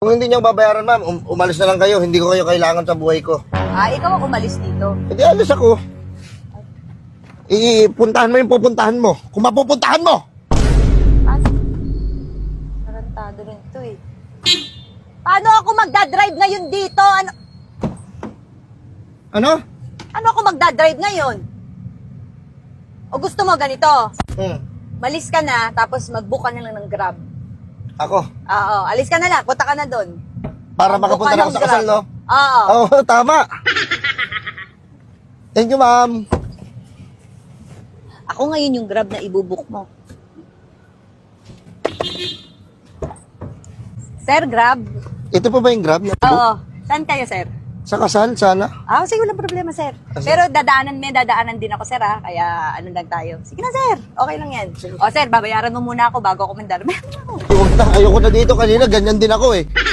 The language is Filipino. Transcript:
Kung hindi niyo babayaran, ma'am, umalis na lang kayo. Hindi ko kayo kailangan sa buhay ko. Ikaw ang umalis dito. Hindi, alis ako. Ipuntahan mo yung pupuntahan mo. Kung mapupuntahan mo! Tarantado rin to eh. Paano ako magdadrive ngayon dito? Ano? Ano ako magdadrive ngayon? O gusto mo ganito? Malis ka na, tapos mag-book ka na lang ng Grab. Ako? Oo, alis ka na lang, punta ka na doon. Para makapunta na ako sa kasal, no? Oo. Oo, tama. Thank you, ma'am. Ako ngayon yung Grab na ibubuk mo. Sir, Grab? Ito pa ba yung Grab? Oo. Saan kayo, sir? Sa kasal, sana. Sige, walang problema, sir. Pero dadaanan din ako, sir, ha? Kaya ano lang tayo. Sige na, sir. Okay lang yan. O, sir, babayaran mo muna ako bago ako mandar. Huwag na, ayoko na dito. Kanina, ganyan din ako eh.